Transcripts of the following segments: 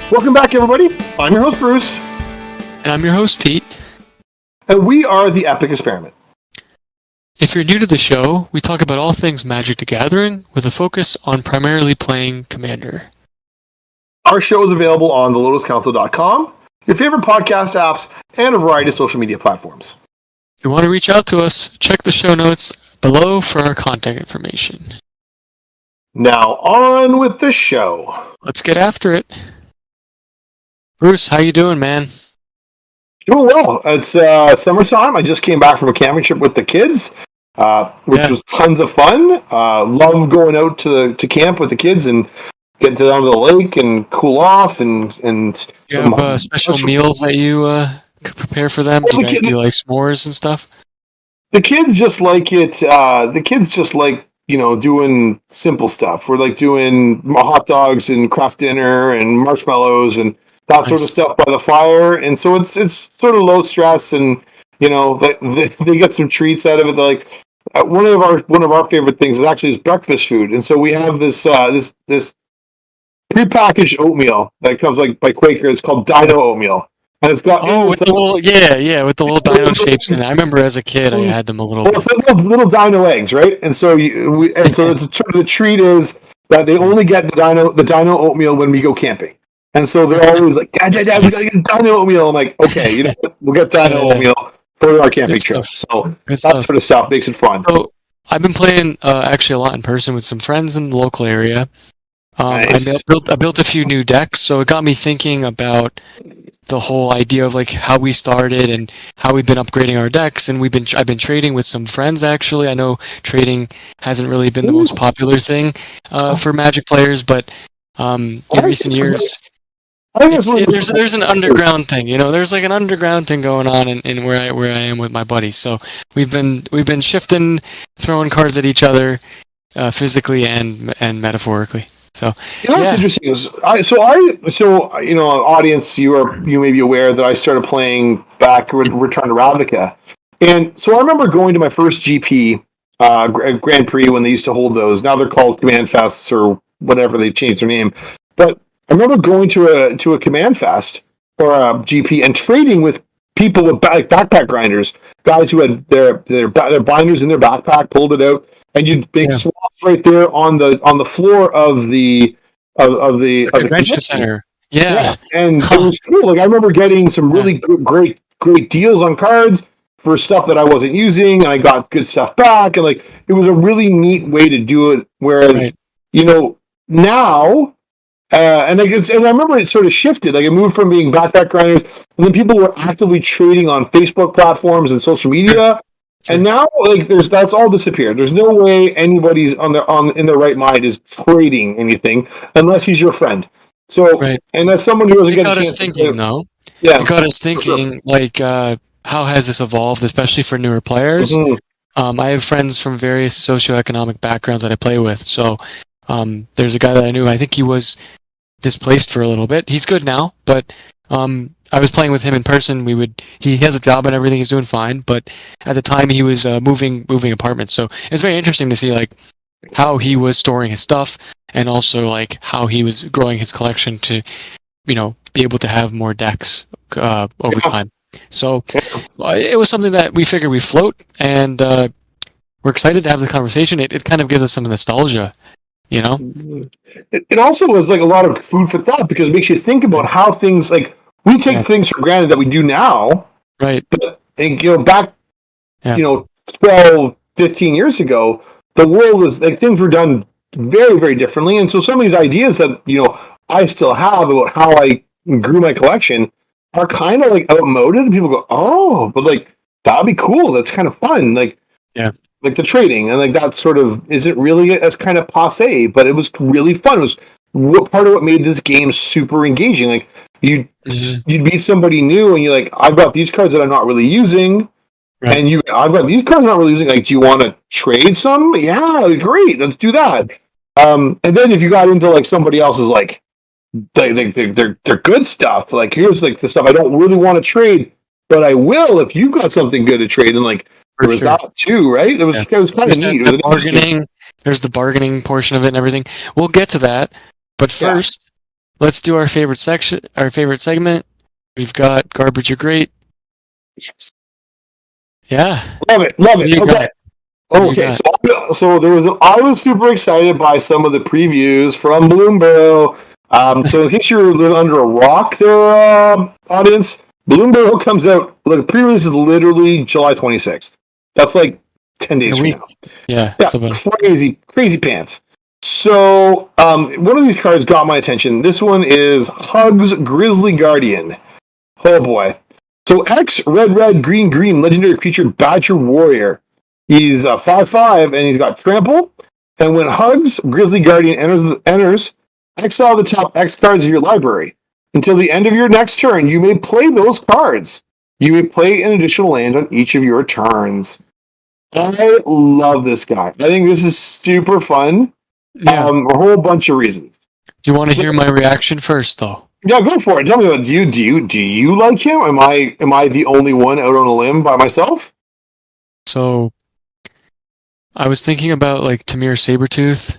Welcome back, everybody. I'm your host, Bruce. And I'm your host, Pete. And we are The Epic Experiment. If you're new to the show, we talk about all things Magic the Gathering with a focus on primarily playing Commander. Our show is available on thelotuscouncil.com, your favorite podcast apps, and a variety of social media platforms. If you want to reach out to us, check the show notes below for our contact information. Now, on with the show. Let's get after it. Bruce, how you doing, man? Doing well. It's summertime. I just came back from a camping trip with the kids, which was tons of fun. Love going out to camp with the kids and getting down to the lake and cool off and you have special meals that you prepare for them. Do you guys do like s'mores and stuff? The kids just like it. The kids just like doing simple stuff. We're like doing hot dogs and craft dinner and marshmallows and that sort of stuff by the fire, and so it's sort of low stress, and they get some treats out of it. They're like one of our favorite things is actually breakfast food, and so we have this prepackaged oatmeal that comes like by Quaker. It's called Dino Oatmeal, and it's got with the little with the little dino shapes in it. I remember as a kid I had them a little. Well, it's like little dino eggs, right? And so so the treat is that they only get the dino oatmeal when we go camping. And so they're always like, Dad, we gotta get Dino Oatmeal. I'm like, okay, we'll get Dino Oatmeal for our camping trip. So that sort of stuff makes it fun. So I've been playing actually a lot in person with some friends in the local area. Nice. I built a few new decks, so it got me thinking about the whole idea of like how we started and how we've been upgrading our decks. And I've been trading with some friends actually. I know trading hasn't really been the most popular thing for Magic players, but in recent years. There's an underground thing, there's like an underground thing going on in where I am with my buddies. So we've been shifting, throwing cards at each other, physically and metaphorically. So that's interesting. Audience, you may be aware that I started playing back Return to Ravnica, and so I remember going to my first GP Grand Prix when they used to hold those. Now they're called Command Fests or whatever, they changed their name, but I remember going to a Command Fest or a GP and trading with people with backpack grinders, guys who had their binders in their backpack, pulled it out, and you'd make swaps right there on the floor of the convention center. Yeah, and it was cool. Like I remember getting some really great deals on cards for stuff that I wasn't using, and I got good stuff back, and like it was a really neat way to do it. Whereas now. And I remember it sort of shifted. Like it moved from being backpack grinders, and then people were actively trading on Facebook platforms and social media. And now, like, that's all disappeared. There's no way anybody's in their right mind is trading anything unless he's your friend. So, and as someone who doesn't get a chance thinking, though. Yeah, it got us thinking. Like, how has this evolved, especially for newer players? Mm-hmm. I have friends from various socioeconomic backgrounds that I play with. So, there's a guy that I knew. I think he was displaced for a little bit. He's good now, but I was playing with him in person. He has a job and everything. He's doing fine, but at the time he was moving apartments. So it's very interesting to see like how he was storing his stuff and also like how he was growing his collection to, be able to have more decks over time. So it was something that we figured we float, and we're excited to have the conversation. It kind of gives us some nostalgia. It also was like a lot of food for thought because it makes you think about how things like we take things for granted that we do now, right? But back 12, 15 years ago, the world was like things were done very, very differently, and so some of these ideas that I still have about how I grew my collection are kind of like outmoded, and people go, "Oh, but like that'd be cool. That's kind of fun." Like like the trading and like that sort of isn't really as kind of passe, but it was really fun. It was part of what made this game super engaging. Like you'd meet somebody new and you're like, I've got these cards that I'm not really using, and I've got these cards I'm not really using. Like, do you want to trade some? Yeah, great, let's do that. And then if you got into like somebody else's like they're good stuff. Like here's like the stuff I don't really want to trade, but I will if you've got something good to trade. And like there was that too, right? It was kind of neat. There's the bargaining portion of it and everything. We'll get to that, but first, let's do our favorite section, our favorite segment. We've got garbage or great. Yes. Yeah. Love it. Love it. Okay. Okay. So I was super excited by some of the previews from Bloomberg. So in case you're living under a rock there, audience, Bloomberg comes out, the pre-release is literally July 26th. That's like 10 days from now. Yeah. Crazy pants. So one of these cards got my attention. This one is Hugs Grizzly Guardian. Oh boy. So X, red, green, legendary creature, Badger Warrior. He's 5/5 and he's got trample. And when Hugs Grizzly Guardian enters, exile the top X cards of your library. Until the end of your next turn, you may play those cards. You may play an additional land on each of your turns. I love this guy. I think this is super fun. Yeah. A whole bunch of reasons. Do you want to hear my reaction first, though? Yeah, go for it. Tell me, do you like him? Am I the only one out on a limb by myself? So, I was thinking about like Tamir Sabertooth.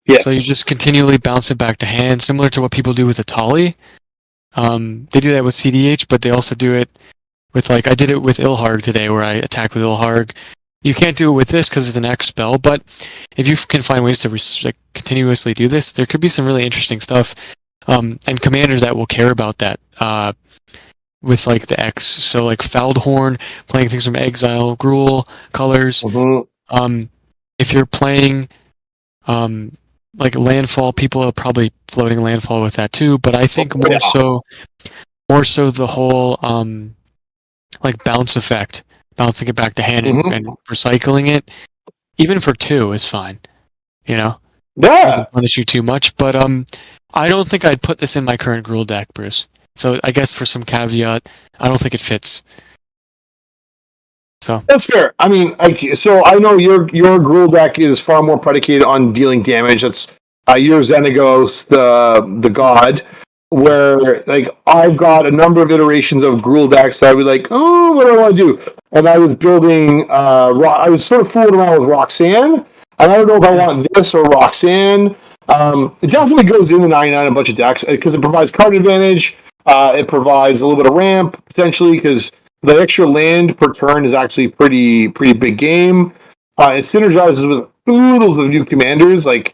Yes. So you just continually bounce it back to hand, similar to what people do with Atali. They do that with CDH, but they also do it with I did it with Ilharg today, where I attack with Ilharg. You can't do it with this because it's an X spell, but if you can find ways to continuously do this, there could be some really interesting stuff. And commanders that will care about that with the X. So Faldhorn, playing things from Exile, Gruul, Colors. Mm-hmm. If you're playing Landfall, people are probably floating Landfall with that too, but I think more so the whole bounce effect, bouncing it back to hand and recycling it, even for 2 is fine. Yeah. Doesn't punish you too much, but I don't think I'd put this in my current Gruul deck, Bruce. So I guess for some caveat, I don't think it fits. So that's fair. I mean, so I know your Gruul deck is far more predicated on dealing damage. That's your Xenagos, the god, where I've got a number of iterations of Gruul decks that I would oh, what do I want to do? And I was building. I was sort of fooling around with Roxanne, and I don't know if I want this or Roxanne. It definitely goes in the 99 a bunch of decks because it provides card advantage. It provides a little bit of ramp potentially because the extra land per turn is actually pretty big game. It synergizes with oodles of new commanders so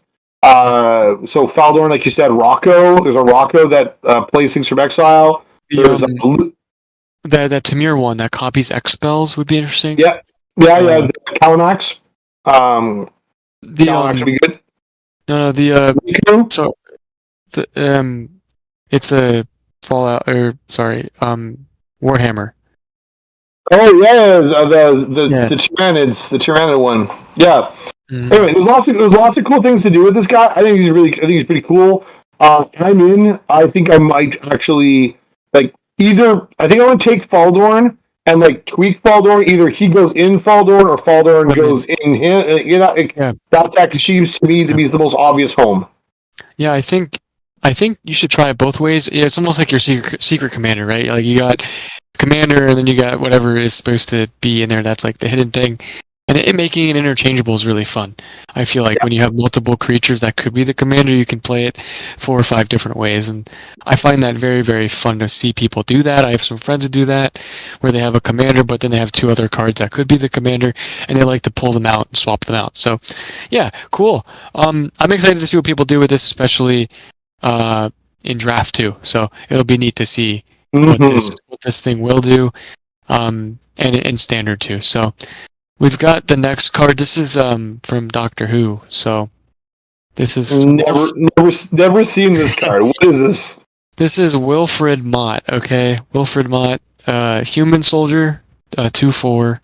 Faldorn, like you said, Rocco. There's a Rocco that plays things from Exile. There's that Tamir one that copies X spells would be interesting. Yeah. The Kalanax. Kalanax would be good. No, it's a Fallout Warhammer. Oh yeah, the Tyrannid one. Yeah. Mm-hmm. Anyway, there's lots of cool things to do with this guy. I think he's pretty cool. I think I might actually either I think I want to take Faldorn and tweak Faldorn. Either he goes in Faldorn or Faldorn goes in him. That deck seems to me to be the most obvious home. Yeah, I think you should try it both ways. Yeah, it's almost like your secret commander, right? You got commander and then you got whatever is supposed to be in there that's the hidden thing. And making it interchangeable is really fun. I feel when you have multiple creatures that could be the commander, you can play it 4 or 5 different ways. And I find that very, very fun to see people do that. I have some friends who do that, where they have a commander, but then they have 2 other cards that could be the commander, and they like to pull them out and swap them out. So, yeah, cool. I'm excited to see what people do with this, especially in Draft 2. So it'll be neat to see what this thing will do, and in Standard too. So we've got the next card. This is from Doctor Who. So this is never seen this card. What is this? This is Wilfred Mott. Okay, Wilfred Mott, human soldier, 2/4.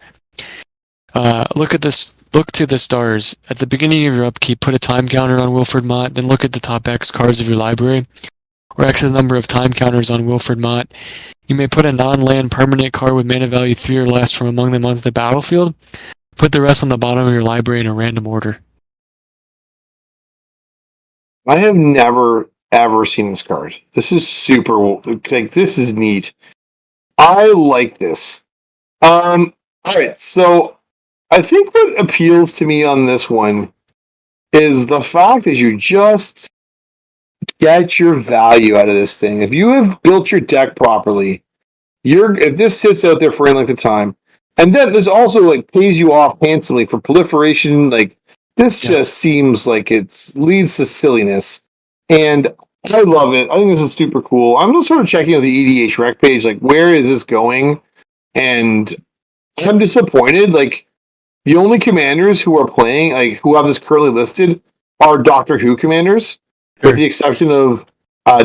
Look at this. Look to the stars. At the beginning of your upkeep, put a time counter on Wilfred Mott, then look at the top X cards of your library, or X the number of time counters on Wilfred Mott. You may put a non-land permanent card with mana value 3 or less from among them onto the battlefield. Put the rest on the bottom of your library in a random order. I have never, ever seen this card. This is super... this is neat. I like this. Alright, so... I think what appeals to me on this one is the fact that you just get your value out of this thing. If you have built your deck properly, if this sits out there for any length of time, and then this also like pays you off handsomely for proliferation, like this just seems like it leads to silliness. And I love it. I think this is super cool. I'm just sort of checking out the EDH rec page, like where is this going? And I'm disappointed. Like the only commanders who are playing, like who have this currently listed, are Doctor Who commanders, with the exception of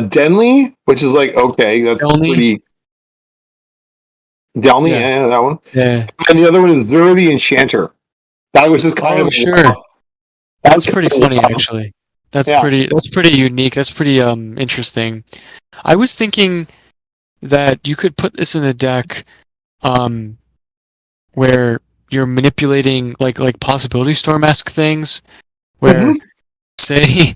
Denley, which is like okay, that's pretty. Delney, yeah, that one. Yeah. And the other one is Zur the Enchanter. That was just kind of sure. That's pretty funny, actually. That's pretty unique. That's pretty interesting. I was thinking that you could put this in a deck where you're manipulating like possibility storm-esque things where say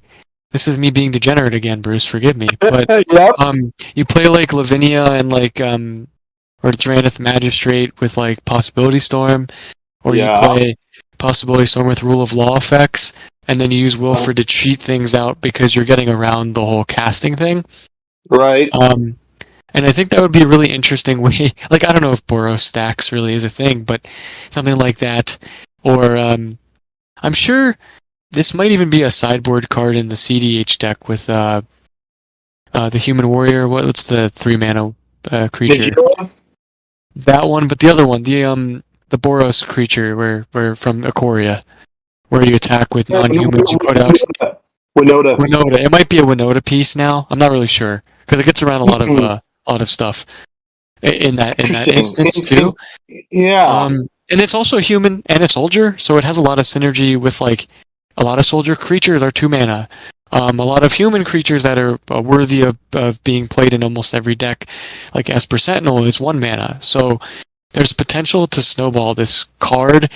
this is me being degenerate again, Bruce, forgive me. But you play like Lavinia and like or Drannith Magistrate with like Possibility Storm, or you play Possibility Storm with Rule of Law effects, and then you use Wilfred to cheat things out because you're getting around the whole casting thing. Right. And I think that would be a really interesting way. Like, I don't know if Boros stacks really is a thing, but something like that. Or I'm sure this might even be a sideboard card in the CDH deck with the Human Warrior. What's the 3-mana creature? That one, but the other one, the Boros creature, where from Ikoria, where you attack with non-humans, you put out Winota. It might be a Winota piece now. I'm not really sure because it gets around a lot of stuff in that instance too. Yeah. And it's also a human and a soldier, so it has a lot of synergy with like a lot of soldier creatures are 2 mana. A lot of human creatures that are worthy of being played in almost every deck, like Esper Sentinel, is 1 mana. So there's potential to snowball this card.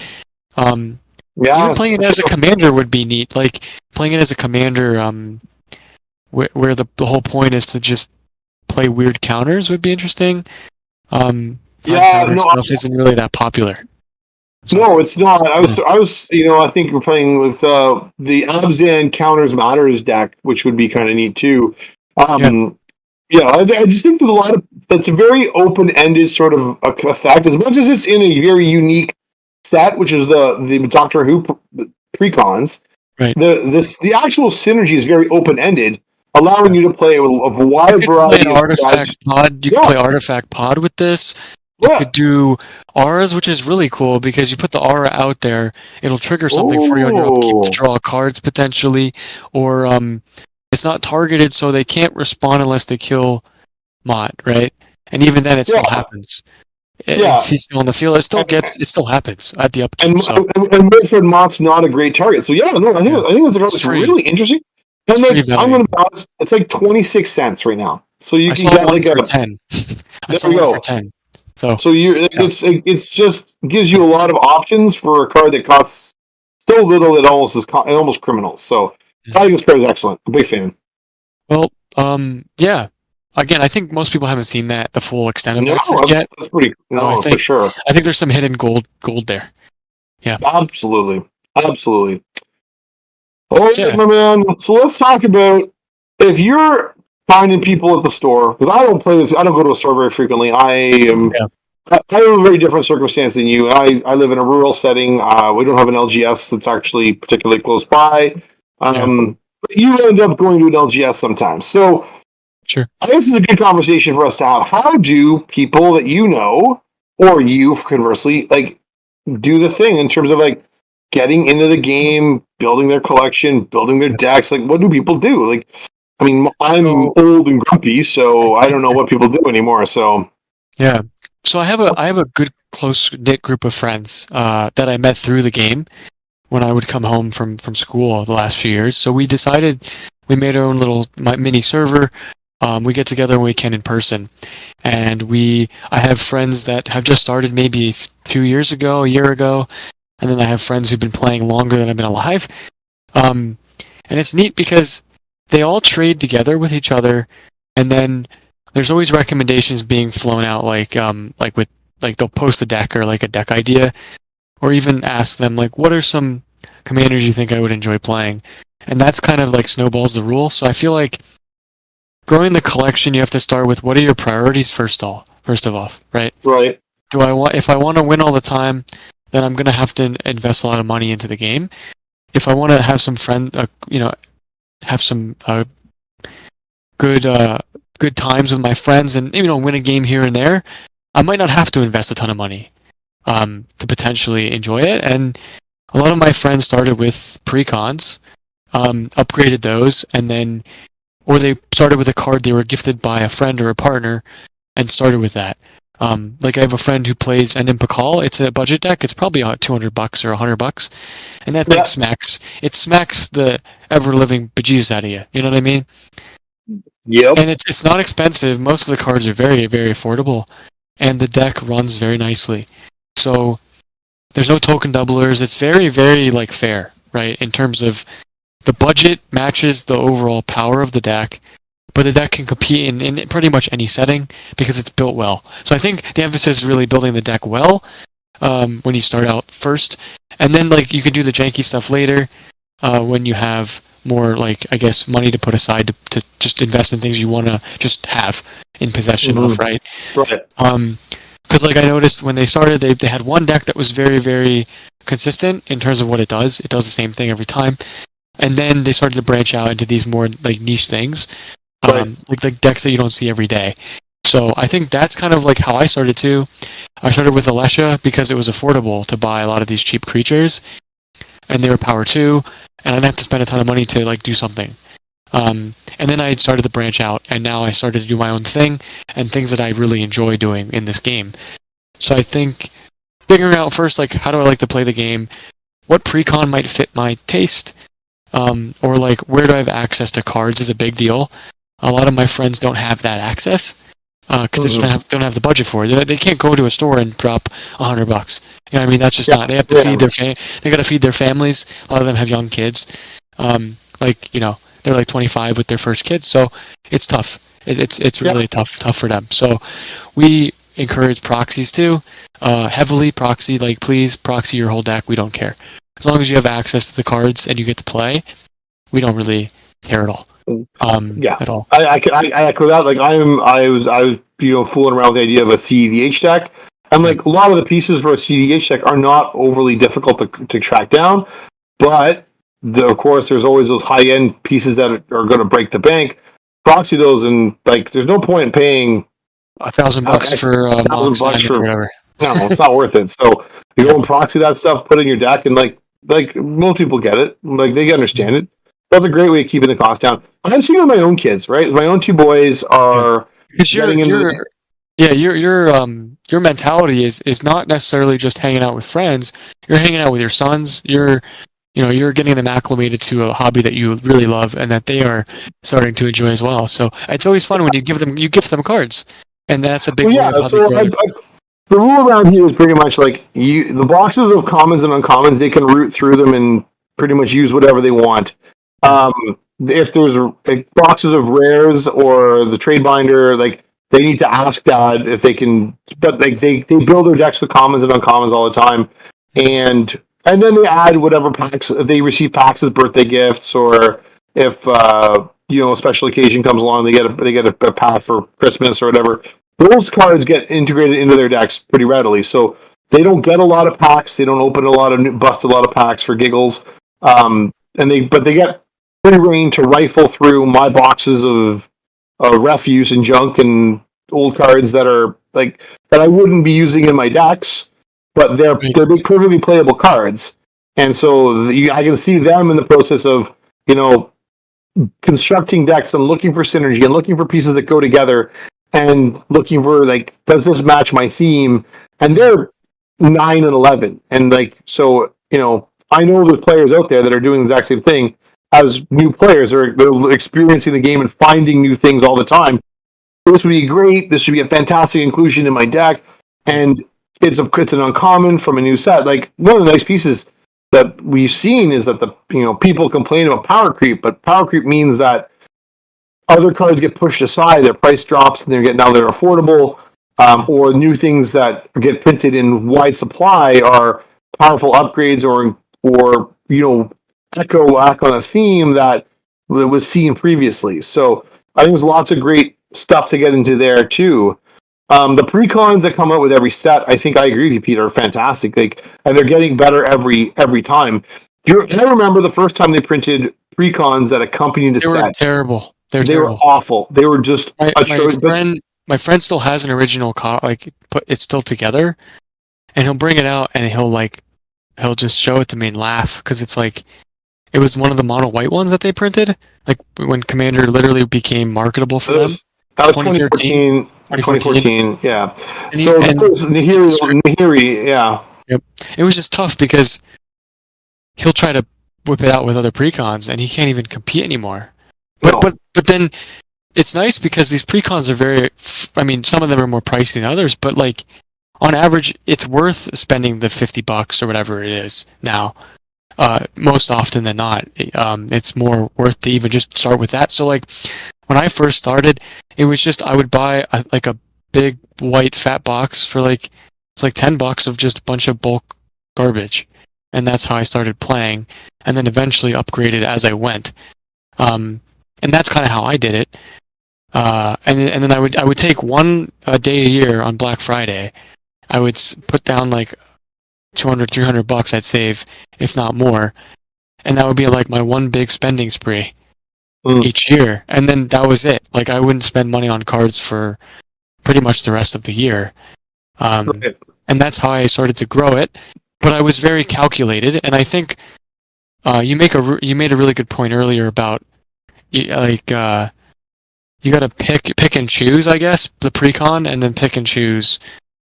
Even playing it as a commander would be neat. Like playing it as a commander, where the whole point is to just play weird counters would be interesting. Counter stuff isn't really that popular. So, no, it's not. I was, I think we're playing with the Abzan Counters Matters deck, which would be kind of neat too. I just think there's a lot of that's a very open-ended sort of effect. As much as it's in a very unique set, which is the Doctor Who precons, right? The actual synergy is very open-ended, allowing you to play a wide variety of artifact pod. You can play artifact pod with this. You could do auras, which is really cool because you put the aura out there, it'll trigger something for you on your upkeep to draw cards potentially, or it's not targeted, so they can't respond unless they kill Mott, right? And even then, it still happens. If he's still on the field, it still happens at the upkeep. And Wilfred Mott's not a great target, so I think it's really interesting. And I'm going to be honest, it's like 26 cents right now, so you can get like for 10. I saw one for 10. So it's just gives you a lot of options for a card that costs so little that almost criminal. So I think this card is excellent. I'm a big fan. Well, Again, I think most people haven't seen the full extent of it yet. That's pretty for sure. I think there's some hidden gold there. Yeah. Absolutely. All right, my man. So let's talk about if you're finding people at the store, because I don't go to a store very frequently. I have a very different circumstance than you. I live in a rural setting. We don't have an LGS that's actually particularly close by. But you end up going to an LGS sometimes. So sure. I guess this is a good conversation for us to have. How do people that you know, or you conversely, like do the thing in terms of like getting into the game, building their collection, building their decks? Like what do people do? Like, I mean, I'm old and grumpy, so I don't know what people do anymore. So, yeah. So I have a good close knit group of friends that I met through the game when I would come home from school the last few years. So we decided we made our own little mini server. We get together when we can in person, and I have friends that have just started maybe a year ago, and then I have friends who've been playing longer than I've been alive. And it's neat because they all trade together with each other, and then there's always recommendations being flown out, like they'll post a deck or like a deck idea, or even ask them like, what are some commanders you think I would enjoy playing? And that's kind of like snowballs the rule. So I feel like growing the collection, you have to start with what are your priorities first of all, right? Right. If I want to win all the time, then I'm going to have to invest a lot of money into the game. If I want to have some have some good times with my friends and win a game here and there, I might not have to invest a ton of money to potentially enjoy it. And a lot of my friends started with pre-cons, upgraded those, and then or they started with a card they were gifted by a friend or a partner and started with that. Like I have a friend who plays an Impakal. It's a budget deck. It's probably $200 or $100, and that thing smacks the ever living bejesus out of you. You know what I mean? Yep. And it's not expensive. Most of the cards are very, very affordable, and the deck runs very nicely. So there's no token doublers. It's very, very like fair, right? In terms of the budget matches the overall power of the deck, but the deck can compete in pretty much any setting because it's built well. So I think the emphasis is really building the deck well when you start out first, and then like you can do the janky stuff later when you have more like I guess money to put aside to just invest in things you want to just have in possession of, right? Right. Because like I noticed when they started, they had one deck that was very, very consistent in terms of what it does. It does the same thing every time. And then they started to branch out into these more like niche things, like decks that you don't see every day. So I think that's kind of like how I started too. I started with Alesha because it was affordable to buy a lot of these cheap creatures, and they were power 2, and I didn't have to spend a ton of money to like do something. And then I started to branch out, and now I started to do my own thing and things that I really enjoy doing in this game. So I think figuring out first like how do I like to play the game, what precon might fit my taste. Or like where do I have access to cards is a big deal. A lot of my friends don't have that access because they just don't have the budget for it. They can't go to a store and drop $100. You know what I mean? That's just not. They have to feed they got to feed their families. A lot of them have young kids. They're like 25 with their first kids, so it's tough. It's really tough for them. So we encourage proxies too, heavily proxy. Like please proxy your whole deck. We don't care. As long as you have access to the cards and you get to play, we don't really care at all. At all. I echo that. Like I was fooling around with the idea of a CEDH deck, and like a lot of the pieces for a CEDH deck are not overly difficult to track down, but of course there's always those high end pieces that are going to break the bank. Proxy those, and like there's no point in paying $1,000 for $1,000 for whatever. No, it's not worth it. So you go and proxy that stuff, put it in your deck, and like most people get it. Like they understand it. That's a great way of keeping the cost down. I've seen it with my own kids, right? My own 2 boys are getting into your mentality is not necessarily just hanging out with friends. You're hanging out with your sons. You're getting them acclimated to a hobby that you really love and that they are starting to enjoy as well. So it's always fun when you gift them cards, and that's a big way of hobby. The rule around here is pretty much like the boxes of commons and uncommons, they can root through them and pretty much use whatever they want. If there's boxes of rares or the trade binder, like they need to ask Dad if they can. But like they build their decks with commons and uncommons all the time, and then they add whatever packs if they receive packs as birthday gifts, or if a special occasion comes along, they get a pack for Christmas or whatever. Those cards get integrated into their decks pretty readily, so they don't get a lot of packs. They don't bust a lot of packs for giggles, but they get free reign to rifle through my boxes of refuse and junk and old cards that are like that I wouldn't be using in my decks, but they're big, perfectly playable cards, and so I can see them in the process of constructing decks and looking for synergy and looking for pieces that go together. And looking for like, does this match my theme? And they're 9 and 11, and like so, I know there's players out there that are doing the exact same thing as new players. They're experiencing the game and finding new things all the time. This would be great. This should be a fantastic inclusion in my deck, and it's an uncommon from a new set. Like one of the nice pieces that we've seen is that the people complain about power creep, but power creep means that other cards get pushed aside, their price drops, and they're affordable, or new things that get printed in wide supply are powerful upgrades, or echo back on a theme that was seen previously. So I think there's lots of great stuff to get into there too. The precons that come out with every set, I think I agree with you, Peter, are fantastic. Like, and they're getting better every time. I remember the first time they printed precons that accompanied the set. They were terrible. They were awful. They were just my friend still has an original it's still together, and he'll bring it out and he'll just show it to me and laugh because it's like it was one of the mono white ones that they printed, like when Commander literally became marketable for them. That was 2014, yeah. That was Nahiri, yeah. Yep. It was just tough because he'll try to whip it out with other precons, and he can't even compete anymore. But then it's nice because these precons are some of them are more pricey than others, but like on average, it's worth spending the $50 or whatever it is now. Most often than not, it's more worth to even just start with that. So like when I first started, it was just I would buy a big white fat box for it's like $10 of just a bunch of bulk garbage, and that's how I started playing, and then eventually upgraded as I went. And that's kind of how I did it. And then I would take one day a year on Black Friday. I would put down like $200-$300 I'd save, if not more, and that would be like my one big spending spree each year. And then that was it. Like I wouldn't spend money on cards for pretty much the rest of the year. And that's how I started to grow it. But I was very calculated, and I think you made a really good point earlier about you got to pick and choose, I guess, the precon, and then pick and choose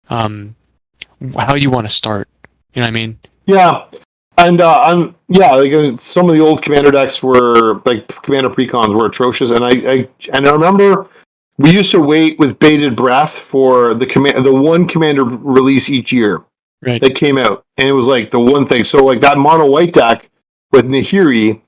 how you want to start. You know what I mean? Yeah. And some of the old Commander decks were like Commander precons were atrocious, and I remember we used to wait with bated breath for the one Commander release each year that came out, and it was like the one thing. So like that mono white deck with Nahiri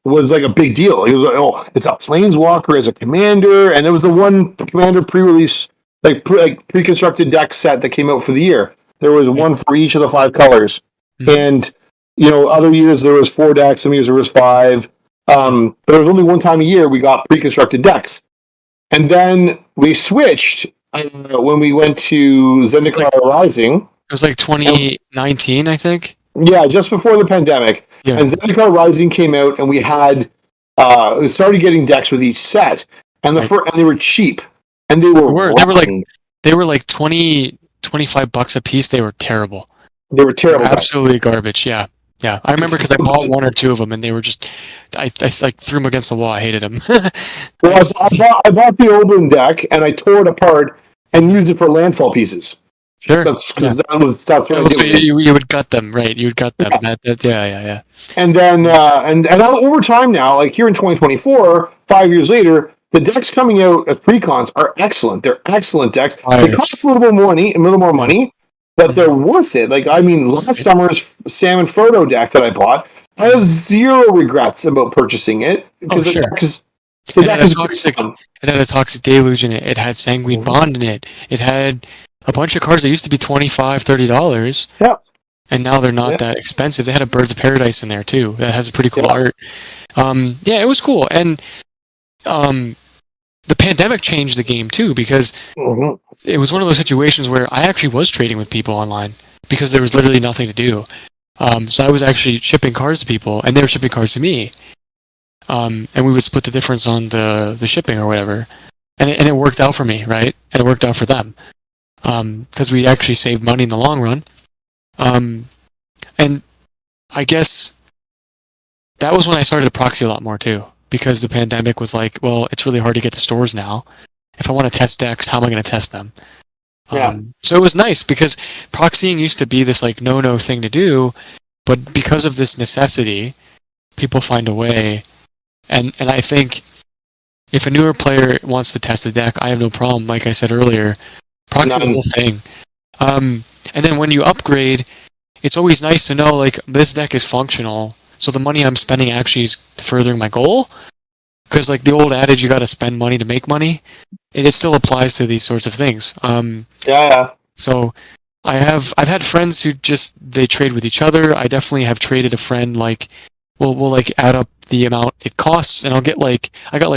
was like a big deal. It was like, it's a Planeswalker as a commander, and it was the one Commander pre-release pre-constructed deck set that came out for the year. There was one for each of the 5 colors. And other years there was 4 decks, some years there was 5. But it was only one time a year we got pre-constructed decks. And then we switched when we went to Zendikar Rising. It was like 2019, I think. Yeah, just before the pandemic. Yeah. And Zendikar Rising came out, and we started getting decks with each set, and and they were cheap, and they were like $20-$25 a piece. They were terrible. They were terrible. Absolutely garbage. Yeah. Yeah. I remember because I bought 1 or 2 of them, and they were just I threw them against the wall. I hated them. Well, I bought the Oberyn deck, and I tore it apart and used it for landfall pieces. Sure. That's what you would gut them, right? You would gut them. Yeah. And then and over time now, like here in 2024, 5 years later, the decks coming out as precons are excellent. They're excellent decks. They cost a little more money, but they're worth it. Like last summer's Sam and Frodo deck that I bought, I have 0 regrets about purchasing it because it had a toxic deluge in it. It had Sanguine Bond in it. It had a bunch of cards that used to be $25-$30. Yeah. And now they're not that expensive. They had a Birds of Paradise in there too. That has a pretty cool art. It was cool. And the pandemic changed the game too, because it was one of those situations where I actually was trading with people online because there was literally nothing to do. So I was actually shipping cards to people, and they were shipping cards to me. And we would split the difference on the shipping or whatever. And it worked out for me, right? And it worked out for them. Because we actually saved money in the long run. And I guess that was when I started to proxy a lot more too, because the pandemic was like, well, it's really hard to get to stores now. If I want to test decks, how am I going to test them? So it was nice because proxying used to be this like no thing to do, but because of this necessity, people find a way. And I think if a newer player wants to test a deck, I have no problem. Like I said earlier, proxy the whole thing. And then when you upgrade, it's always nice to know like this deck is functional, so the money I'm spending actually is furthering my goal. Because like the old adage, you got to spend money to make money. It still applies to these sorts of things. So I've had friends who they trade with each other. I definitely have traded a friend like we'll like add up the amount it costs, and I got like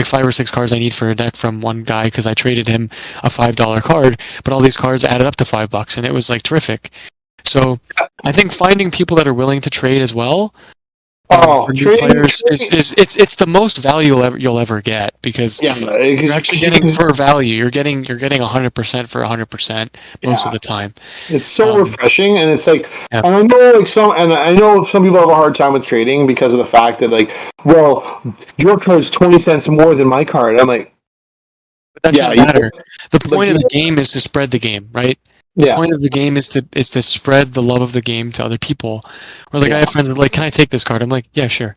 5 or 6 cards I need for a deck from one guy because I traded him a $5 card, but all these cards added up to $5, and it was like terrific. So I think finding people that are willing to trade as well for new players is it's the most value you'll ever get, because you're actually getting for value. You're getting 100% for 100% most of the time. It's so refreshing, and it's like, and I know some people have a hard time with trading because of the fact that, like, well, your card's 20 cents more than my card. I'm like, but that doesn't matter. The point of the game is to spread the game, right? The point of the game is to spread the love of the game to other people. Or like I have friends who are like, "Can I take this card?" I'm like, "Yeah, sure."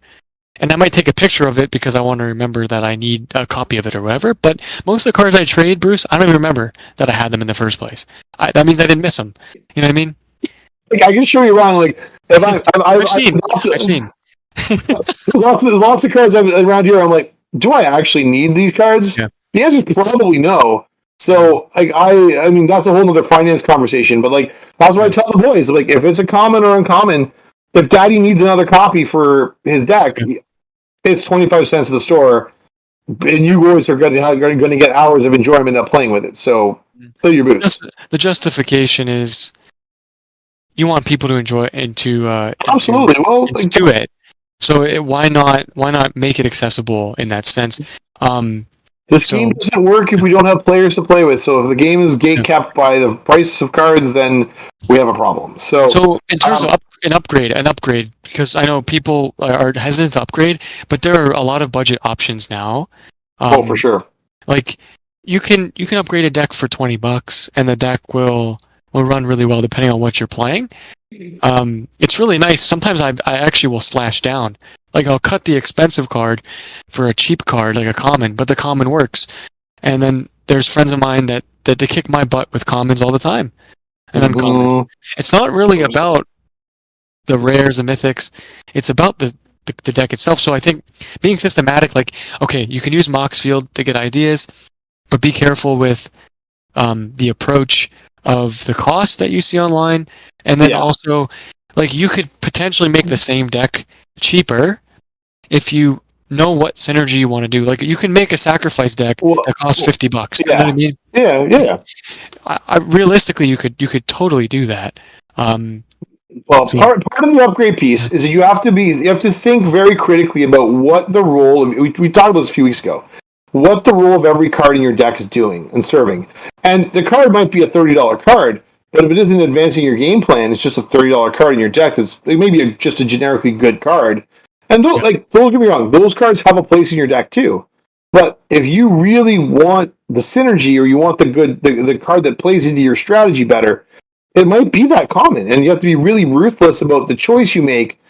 And I might take a picture of it because I want to remember that I need a copy of it or whatever. But most of the cards I trade, Bruce, I don't even remember that I had them in the first place. That means I didn't miss them. You know what I mean? Like, I can show you wrong. Like, if I've seen. There's lots of cards around here. I'm like, do I actually need these cards? Yeah. The answer is probably no. So, like, I mean, that's a whole other finance conversation, but, like, that's what I tell the boys. Like, if it's a common or uncommon, if Daddy needs another copy for his deck, it's 25 cents at the store, and you boys are going to get hours of enjoyment of playing with it. So, fill your boots. The justification is you want people to enjoy it and to absolutely do it. So why not make it accessible in that sense? This game doesn't work if we don't have players to play with. So if the game is gate capped by the price of cards, then we have a problem. So in terms of an upgrade, because I know people are hesitant to upgrade, but there are a lot of budget options now. For sure. Like you can upgrade a deck for $20, and the deck will run really well depending on what you're playing. It's really nice. Sometimes I actually will slash down. Like, I'll cut the expensive card for a cheap card, like a common, but the common works. And then there's friends of mine that they kick my butt with commons all the time. And uncommons. It's not really about the rares and mythics. It's about the deck itself. So I think being systematic, like, okay, you can use Moxfield to get ideas, but be careful with the approach of the cost that you see online. And then also, like, you could potentially make the same deck cheaper if you know what synergy you want to do. Like, you can make a sacrifice deck that costs $50. You know what I mean? Yeah. Realistically, you could totally do that. Part of the upgrade piece is that you have to think very critically about what the role of, we talked about this a few weeks ago, what the role of every card in your deck is doing and serving. And the card might be a $30 card, but if it isn't advancing your game plan, it's just a $30 card in your deck that's maybe just a generically good card. And don't get me wrong, those cards have a place in your deck too. But if you really want the synergy, or you want the card that plays into your strategy better, it might be that common. And you have to be really ruthless about the choice you make.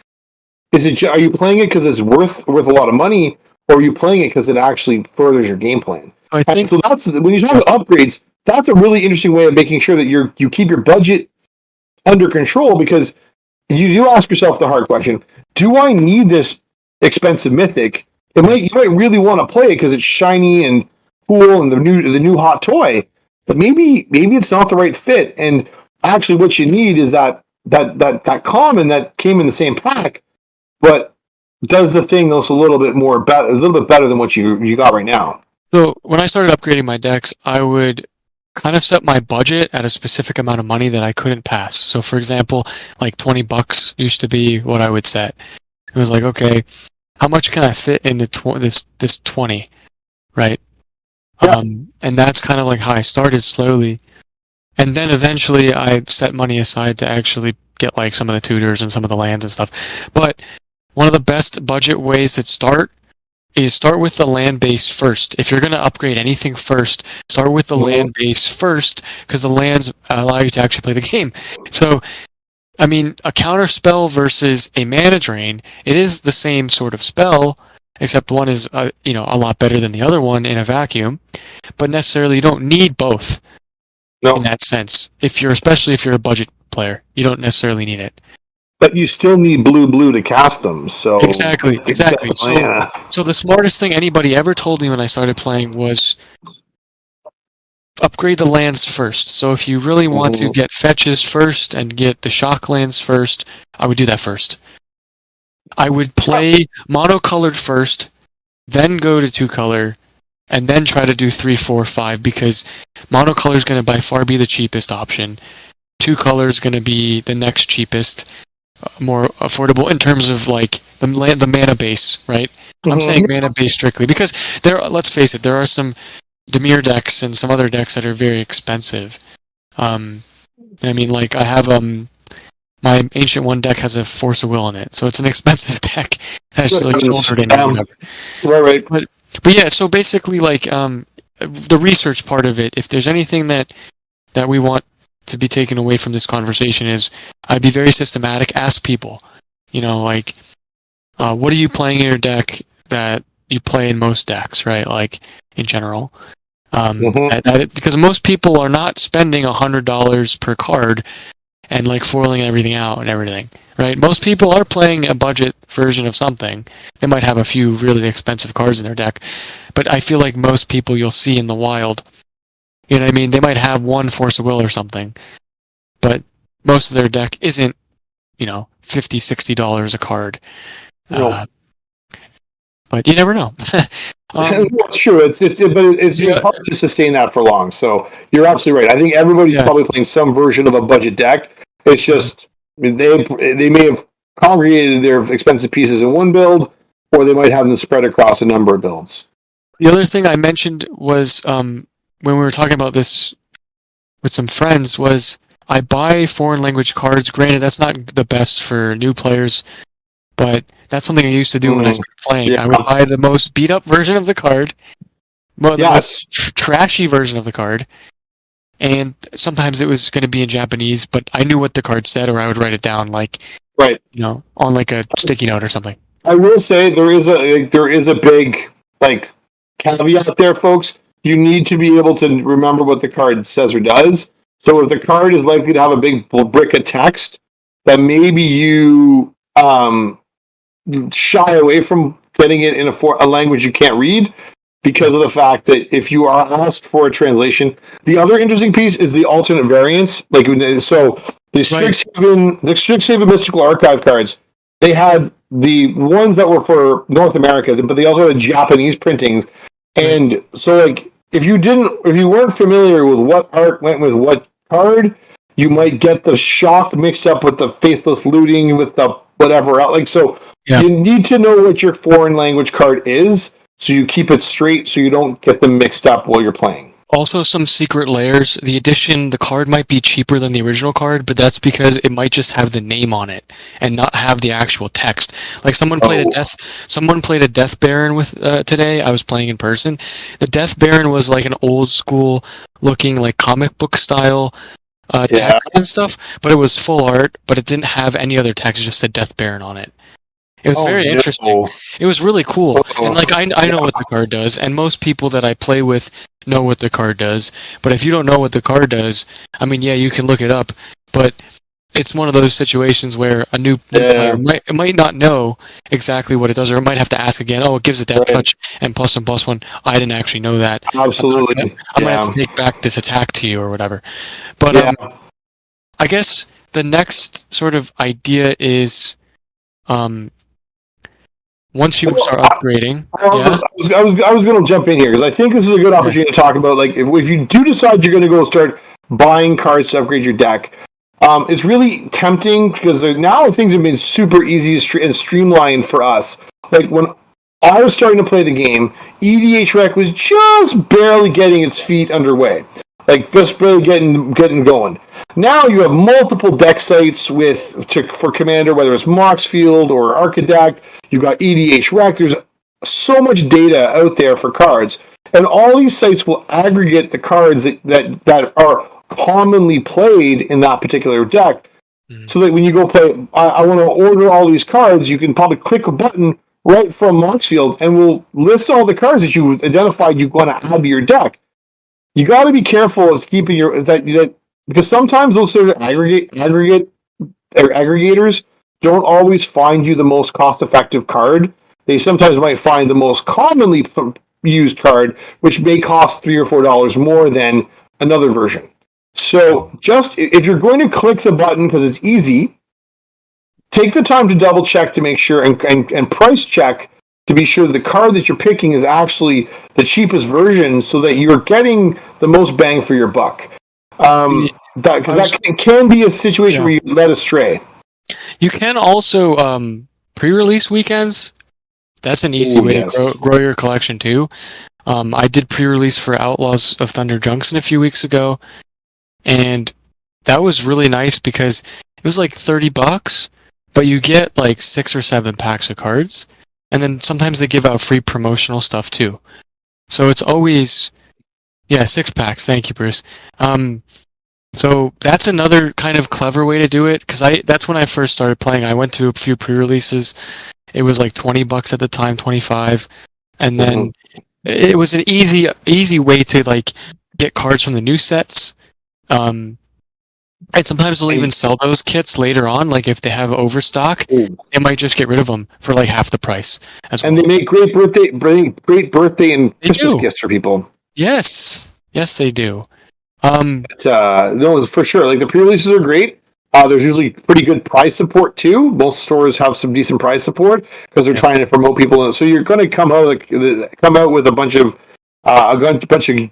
Are you playing it because it's worth a lot of money, or are you playing it because it actually furthers your game plan? I think so. That's when you talk about upgrades. That's a really interesting way of making sure that you keep your budget under control, because you do ask yourself the hard question: do I need this expensive mythic? You might really want to play it because it's shiny and cool and the new hot toy, but maybe it's not the right fit. And actually, what you need is that common that came in the same pack, but does the thing that's a little bit better than what you got right now. So when I started upgrading my decks, I would kind of set my budget at a specific amount of money that I couldn't pass. So for example, like $20 used to be what I would set. It was like, okay, how much can I fit into this 20, right? Yeah. And that's kind of like how I started slowly. And then eventually I set money aside to actually get like some of the tutors and some of the lands and stuff. But one of the best budget ways to start with the land base first. If you're going to upgrade anything first, start with the land base first, because the lands allow you to actually play the game. So, I mean, a counter spell versus a mana drain, it is the same sort of spell, except one is a lot better than the other one in a vacuum. But necessarily, you don't need both in that sense. Especially if you're a budget player, you don't necessarily need it. But you still need blue to cast them. So exactly. So the smartest thing anybody ever told me when I started playing was upgrade the lands first. So if you really want to get fetches first and get the shock lands first, I would do that first. I would play monocolored first, then go to 2-color, and then try to do 3, 4, 5, because monocolor is going to by far be the cheapest option. 2-color is going to be the next cheapest, more affordable in terms of like the mana base, right? Mm-hmm. I'm saying mana base strictly because let's face it, there are some Dimir decks and some other decks that are very expensive. I mean, like I have my Ancient One deck has a Force of Will in it, so it's an expensive deck. That's like shouldered in or whatever. Right. But yeah, so basically, like the research part of it. If there's anything that we want to be taken away from this conversation, is I'd be very systematic. Ask people, like, what are you playing in your deck that you play in most decks, right? Like in general, because most people are not spending $100 per card and like foiling everything out and everything, right? Most people are playing a budget version of something. They might have a few really expensive cards in their deck, but I feel like most people you'll see in the wild, you know what I mean? They might have one Force of Will or something, but most of their deck isn't, $50, $60 a card. No. But you never know. It's true. It's hard to sustain that for long. So you're absolutely right. I think everybody's probably playing some version of a budget deck. It's just they may have congregated their expensive pieces in one build, or they might have them spread across a number of builds. The other thing I mentioned was when we were talking about this with some friends was I buy foreign language cards. Granted, that's not the best for new players, but that's something I used to do when I started playing. Yeah. I would buy the most beat up version of the card, the most trashy version of the card, and sometimes it was going to be in Japanese, but I knew what the card said, or I would write it down, like on like a sticky note or something. I will say there is a big like caveat there, folks. You need to be able to remember what the card says or does. So if the card is likely to have a big brick of text, then maybe you shy away from getting it in a language you can't read, because of the fact that if you are asked for a translation, the other interesting piece is the alternate variants. Like, so the Strixhaven Mystical Archive cards, they had the ones that were for North America, but they also had Japanese printings. And so, like, if you weren't familiar with what art went with what card, you might get the shock mixed up with the faithless looting with the whatever else. Like, so you need to know what your foreign language card is, so you keep it straight, so you don't get them mixed up while you're playing. Also, some secret layers. The card might be cheaper than the original card, but that's because it might just have the name on it and not have the actual text. Like someone played a Death Baron with today. I was playing in person. The Death Baron was like an old school looking, like comic book style text and stuff, but it was full art, but it didn't have any other text. It just said Death Baron on it. It was very interesting. It was really cool. And like I know what the card does, and most people that I play with know what the card does. But if you don't know what the card does, I mean, you can look it up, but it's one of those situations where a new player might not know exactly what it does, or it might have to ask again. Oh, it gives it that touch and +1/+1. I didn't actually know that. Absolutely. I'm gonna have to take back this attack to you or whatever. But I guess the next sort of idea is once you start upgrading, I was going to jump in here because I think this is a good opportunity to talk about, like, if you do decide you're going to go start buying cards to upgrade your deck, it's really tempting because now things have been super easy and streamlined for us. Like when I was starting to play the game, EDH Rec was just barely getting its feet underway, like just barely getting going. Now you have multiple deck sites for Commander, whether it's Moxfield or Archidect. You've got EDH Rec. There's so much data out there for cards, and all these sites will aggregate the cards that are commonly played in that particular deck. Mm-hmm. So that when you go play, I want to order all these cards, you can probably click a button right from Moxfield, and we'll list all the cards that you identified you want to add to your deck. You got to be careful of keeping that. Because sometimes those sort of aggregators don't always find you the most cost-effective card. They sometimes might find the most commonly used card, which may cost $3 or $4 more than another version. So just if you're going to click the button because it's easy, take the time to double check to make sure and price check to be sure the card that you're picking is actually the cheapest version, so that you're getting the most bang for your buck. That can be a situation where you led astray. You can also pre-release weekends. That's an easy way to grow your collection too. I did pre-release for Outlaws of Thunder Junction a few weeks ago, and that was really nice because it was like $30, but you get like 6 or 7 packs of cards, and then sometimes they give out free promotional stuff too. So it's always 6 packs. Thank you, Bruce. So that's another kind of clever way to do it, because that's when I first started playing. I went to a few pre-releases. It was like $20 at the time, 25, and then it was an easy way to like get cards from the new sets. And sometimes they'll even sell those kits later on. Like if they have overstock, they might just get rid of them for like half the price. And they make great birthday and Christmas gifts for people. Yes, they do. No, for sure. Like the pre-releases are great. There's usually pretty good price support too. Most stores have some decent price support because they're trying to promote people. So you're going to come out with a bunch of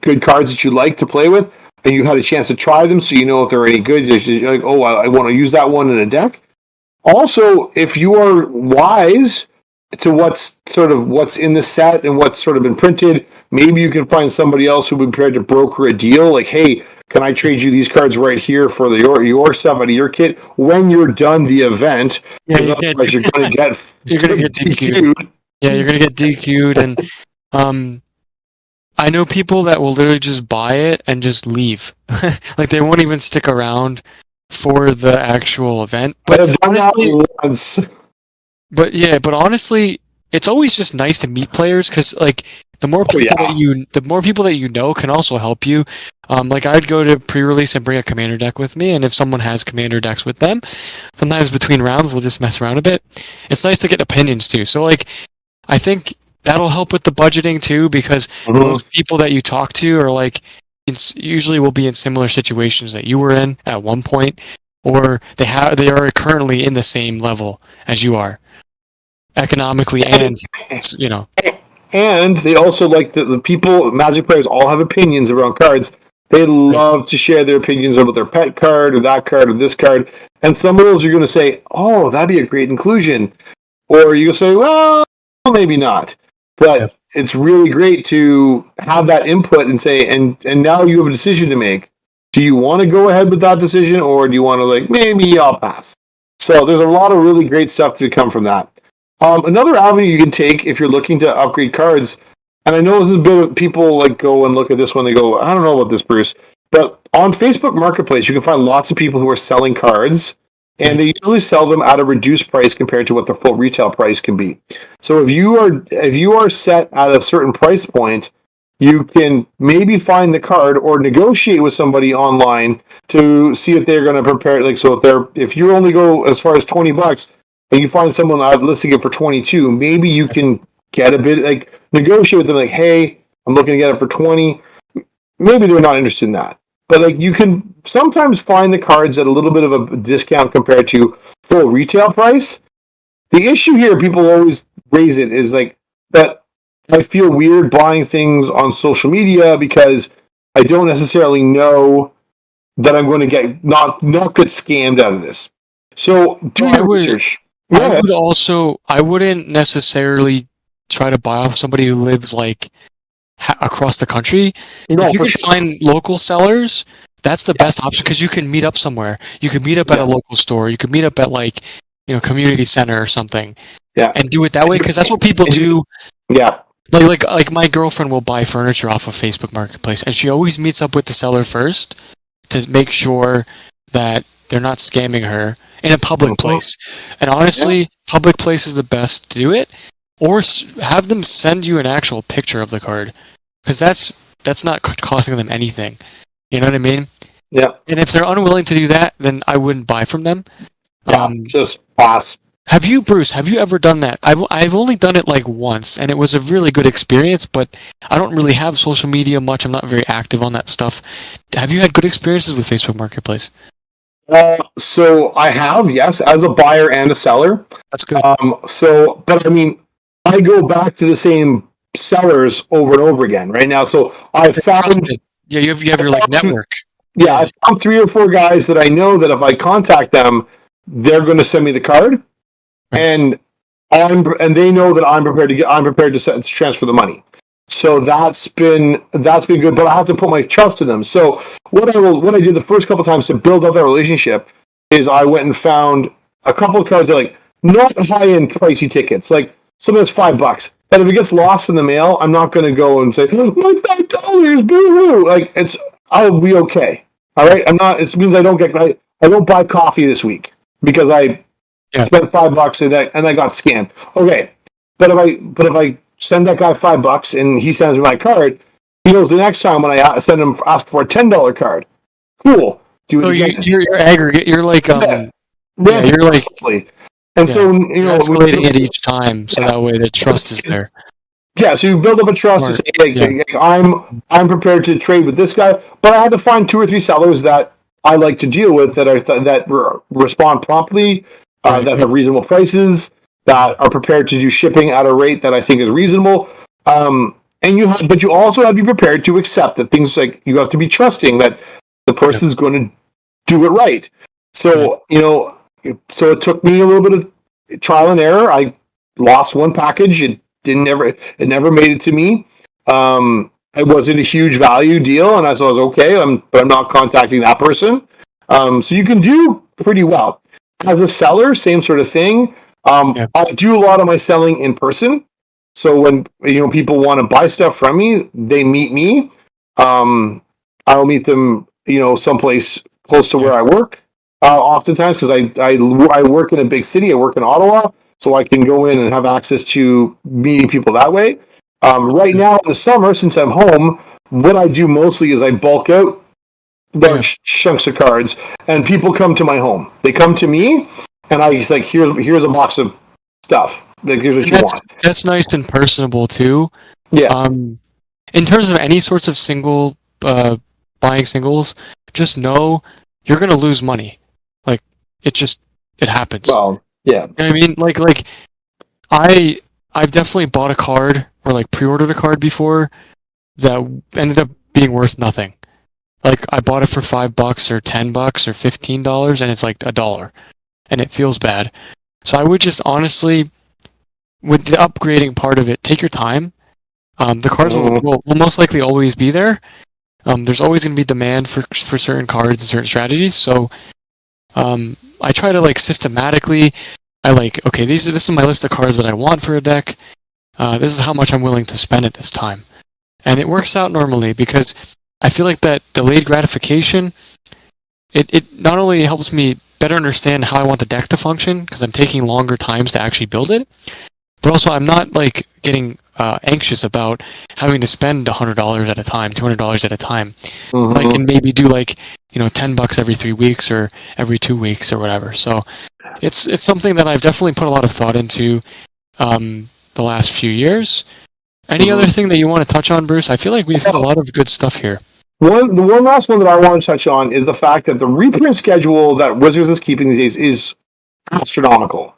good cards that you like to play with, and you had a chance to try them, so you know if they're any good. You're like, oh, I want to use that one in a deck. Also, if you are wise to what's in the set and what's sort of been printed, maybe you can find somebody else who would be prepared to broker a deal. Like, hey, can I trade you these cards right here for your stuff out of your kit when you're done the event? Otherwise, you're going to get DQ'd. Yeah, you're going to get DQ'd, and I know people that will literally just buy it and just leave. Like they won't even stick around for the actual event. But honestly, it's always just nice to meet players, because like the more people that you know can also help you. Like I'd go to pre-release and bring a commander deck with me, and if someone has commander decks with them, sometimes between rounds we'll just mess around a bit. It's nice to get opinions too. So like I think that'll help with the budgeting too, because those people that you talk to are like usually will be in similar situations that you were in at one point, or they are currently in the same level as you are economically, and and they also like the people. Magic players all have opinions around cards. They love to share their opinions about their pet card or that card or this card, and some of those you're going to say, oh, that'd be a great inclusion, or you say, well, maybe not. But it's really great to have that input and say, and now you have a decision to make. Do you want to go ahead with that decision, or do you want to like, maybe I'll pass? So there's a lot of really great stuff to come from that. Another avenue you can take if you're looking to upgrade cards, and I know this is a bit of people like go and look at this one, they go, I don't know about this, Bruce, but on Facebook Marketplace, you can find lots of people who are selling cards, and they usually sell them at a reduced price compared to what the full retail price can be. So if you are set at a certain price point, you can maybe find the card or negotiate with somebody online to see if they're going to prepare. Like, so if you only go as far as $20 and you find someone listing it for 22, maybe you can get a bit, like negotiate with them, like, hey, I'm looking to get it for 20. Maybe they're not interested in that. But like you can sometimes find the cards at a little bit of a discount compared to full retail price. The issue here, people always raise it, is like that I feel weird buying things on social media because I don't necessarily know that I'm going to get not get scammed out of this. So do your research. I wouldn't necessarily try to buy off somebody who lives like across the country. If you can find local sellers, that's the best option, because you can meet up somewhere. You can meet up at a local store. You can meet up at like community center or something. Yeah, and do it that way, because that's what people do. Yeah, like my girlfriend will buy furniture off of Facebook Marketplace, and she always meets up with the seller first to make sure that they're not scamming her in a public place. And honestly, public place is the best to do it. Or have them send you an actual picture of the card, because that's not costing them anything. You know what I mean? Yeah. And if they're unwilling to do that, then I wouldn't buy from them. Just pass. Bruce, have you ever done that? I've only done it like once, and it was a really good experience, but I don't really have social media much. I'm not very active on that stuff. Have you had good experiences with Facebook Marketplace? So I have, yes, as a buyer and a seller. That's good. But I mean, I go back to the same sellers over and over again right now. So I found, trusted. Yeah, you have your like network. Yeah, I found 3 or 4 guys that I know that if I contact them, they're going to send me the card, Right. and they know that I'm prepared to transfer the money. So that's been good, but I have to put my trust in them. So what I did the first couple of times to build up that relationship is I went and found a couple of cards that like not high end pricey tickets, like something that's $5. But if it gets lost in the mail, I'm not going to go and say, oh, my $5, boo-hoo. Like I'll be okay. All right, I'm not. It means I don't buy coffee this week because I spent $5 and I got scammed. Okay, but if I send that guy $5 and he sends me my card, he knows the next time when I ask for a $10 card. Cool. Do it again. You're aggregate. You're like you're like. And so you're escalating it each time, so that way the trust is there. Yeah, so you build up a trust to say, I'm prepared to trade with this guy, but I had to find 2 or 3 sellers that I like to deal with that respond promptly, that have reasonable prices, that are prepared to do shipping at a rate that I think is reasonable. But you also have to be prepared to accept that things like you have to be trusting that the person is going to do it right. So so it took me a little bit of trial and error. I lost one package. It never made it to me. It wasn't a huge value deal, and I was okay. But I'm not contacting that person. So you can do pretty well as a seller. Same sort of thing. I do a lot of my selling in person. So when people want to buy stuff from me, they meet me. I'll meet them, someplace close to where I work. Oftentimes, because I work in a big city. I work in Ottawa. So I can go in and have access to meeting people that way. Right now in the summer, since I'm home, what I do mostly is I bulk out large chunks of cards, and people come to my home. They come to me, and I just like, here's a box of stuff. Like, here's what you want. That's nice and personable too. Yeah. In terms of any sorts of single buying singles, just know you're gonna lose money. Like it happens. Well. Yeah. You know what I mean? Like I've definitely bought a card or like pre-ordered a card before that ended up being worth nothing. Like I bought it for $5 or $10 or $15 and it's like $1. And it feels bad. So I would just honestly, with the upgrading part of it, take your time. The cards will most likely always be there. There's always going to be demand for certain cards and certain strategies. So I try to like systematically. Okay, this is my list of cards that I want for a deck. This is how much I'm willing to spend at this time, and it works out normally because I feel like that delayed gratification. It not only helps me better understand how I want the deck to function because I'm taking longer times to actually build it, but also I'm not like getting anxious about having to spend $100 at a time, $200 at a time. I can maybe do like $10 every 3 weeks or every 2 weeks or whatever. So it's something that I've definitely put a lot of thought into the last few years. Any other thing that you want to touch on, Bruce? I feel like we've had a lot of good stuff here. The one last one that I want to touch on is the fact that the reprint schedule that Wizards is keeping these days is astronomical.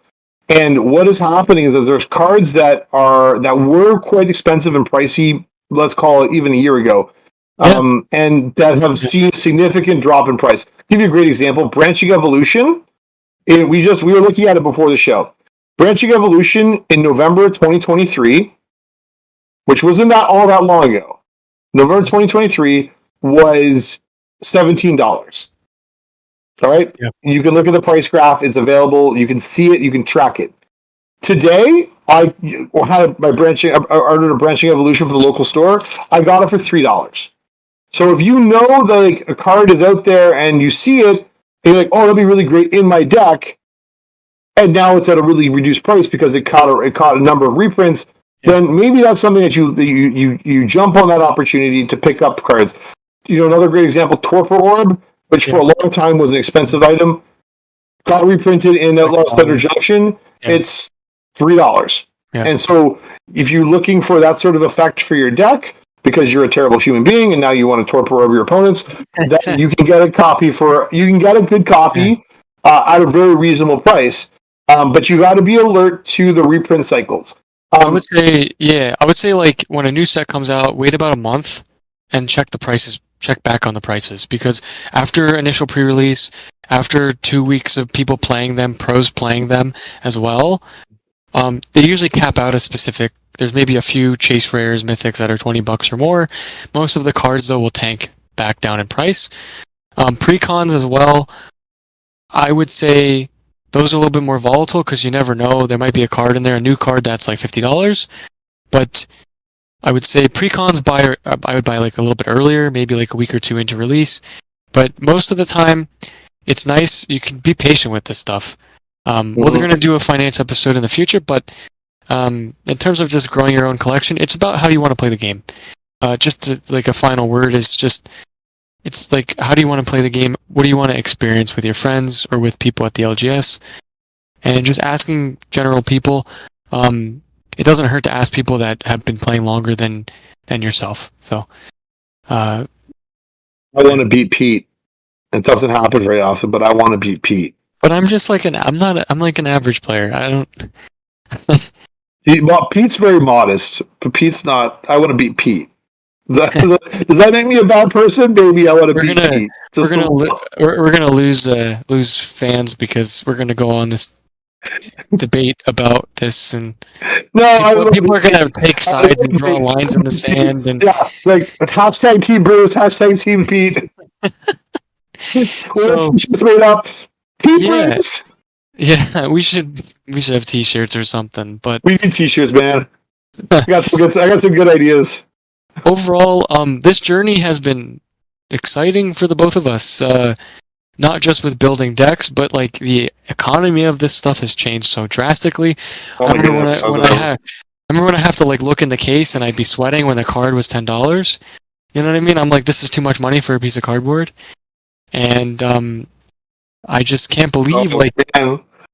And what is happening is that there's cards that were quite expensive and pricey, let's call it even a year ago, and that have seen a significant drop in price. I'll give you a great example: Branching Evolution. We were looking at it before the show. Branching Evolution in November 2023, which wasn't all that long ago. November 2023 was $17. All right. Yep. You can look at the price graph. It's available. You can see it. You can track it. Today, I ordered a Branching Evolution for the local store. I got it for $3. So if you know that a card is out there and you see it, and you're like, oh, that'll be really great in my deck, and now it's at a really reduced price because it caught a number of reprints, then maybe that's something that you jump on that opportunity to pick up cards. Another great example, Torpor Orb, which for a long time was an expensive item, got reprinted in Outlaws Thunder Junction. It's $3. And so if you're looking for that sort of effect for your deck, because you're a terrible human being and now you want to torpedo your opponents, then you can get a good copy at a very reasonable price. But you got to be alert to the reprint cycles. I would say like when a new set comes out, wait about a month and check back on the prices, because after initial pre-release, after 2 weeks of people playing them, pros playing them as well, they usually cap out a specific. There's maybe a few chase rares, mythics that are $20 or more. Most of the cards though will tank back down in price. Pre-cons as well, I would say those are a little bit more volatile because you never know. There might be a card in there, a new card that's like $50. But I would say pre-cons I would buy like a little bit earlier, maybe like a week or two into release. But most of the time, it's nice. You can be patient with this stuff. Well, they're going to do a finance episode in the future, but in terms of just growing your own collection, it's about how you want to play the game. Like a final word is just, it's like, how do you want to play the game? What do you want to experience with your friends or with people at the LGS? And just asking general people, it doesn't hurt to ask people that have been playing longer than yourself. So, I want to beat Pete. It doesn't happen very often, but I want to beat Pete. But I'm just like I'm like an average player. I don't. Well, Pete's very modest, but Pete's not. I want to beat Pete. Does that make me a bad person? Maybe I want to beat Pete. We're gonna lose fans because we're gonna go on this debate about this, and people are gonna take sides and draw lines in the sand, and like hashtag Team Bruce, hashtag Team Pete. So just made up. Bruce. Yeah, we should have T-shirts or something. But we need T-shirts, man. I got some good ideas. Overall, this journey has been exciting for the both of us. Not just with building decks, but like the economy of this stuff has changed so drastically. I remember when I have to like look in the case and I'd be sweating when the card was $10. You know what I mean? I'm like, this is too much money for a piece of cardboard, and I just can't believe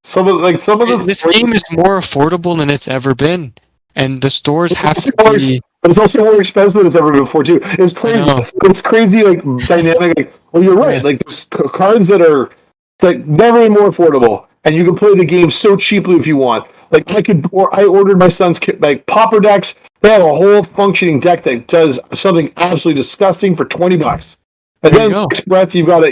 some of this game is more affordable than it's ever been, and the stores have to be. But it's also more expensive than it's ever been before too. It's crazy. It's crazy, like dynamic. Like, well, you're right. Like there's cards that are like never been more affordable, and you can play the game so cheaply if you want. Like I ordered my son's like pauper decks. They have a whole functioning deck that does something absolutely disgusting for $20. And then next breath, I've got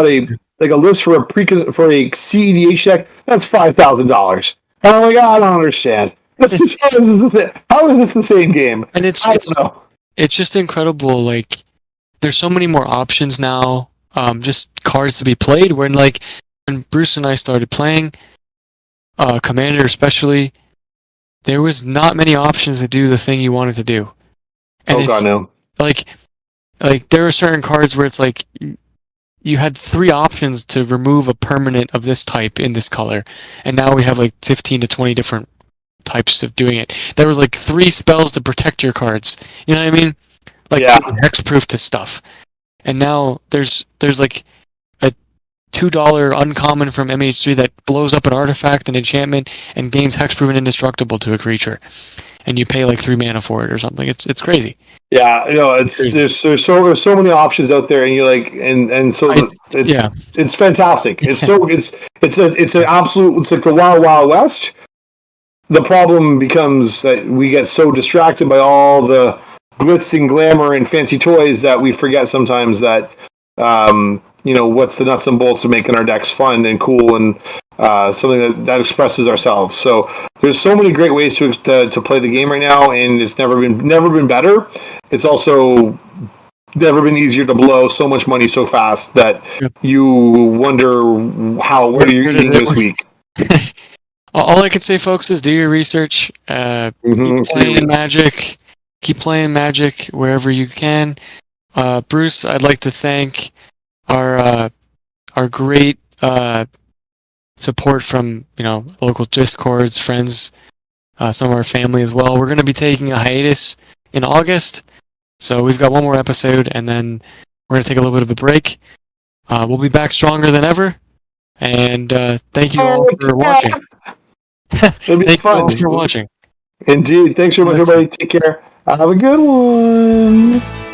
a list for a CEDH deck that's $5,000. And I'm like, I don't understand. How is this the same game? And it's just incredible. Like, there's so many more options now. Just cards to be played. When Bruce and I started playing, Commander especially, there was not many options to do the thing you wanted to do. And God, no. Like there are certain cards where it's like you had 3 options to remove a permanent of this type in this color, and now we have like 15 to 20 different types of doing it. There were like 3 spells to protect your cards. You know what I mean? Like hexproof to stuff. And now there's like a $2 uncommon from MH3 that blows up an artifact, an enchantment, and gains hexproof and indestructible to a creature. And you pay like 3 mana for it or something. It's crazy. Yeah, there's so many options out there, and you're like, it's fantastic. It's an absolute. It's like the Wild Wild West. The problem becomes that we get so distracted by all the glitz and glamour and fancy toys that we forget sometimes that what's the nuts and bolts of making our decks fun and cool and something that expresses ourselves. So there's so many great ways to play the game right now, and it's never been better. It's also never been easier to blow so much money so fast that you wonder what are you eating this week. All I can say, folks, is do your research. Keep playing Magic. Keep playing Magic wherever you can. Bruce, I'd like to thank our great support from local Discords, friends, some of our family as well. We're going to be taking a hiatus in August, so we've got one more episode, and then we're going to take a little bit of a break. We'll be back stronger than ever, and thank you all for watching. It'll be fun. You all for watching. Indeed. Thanks very much, everybody. Take care. Have a good one.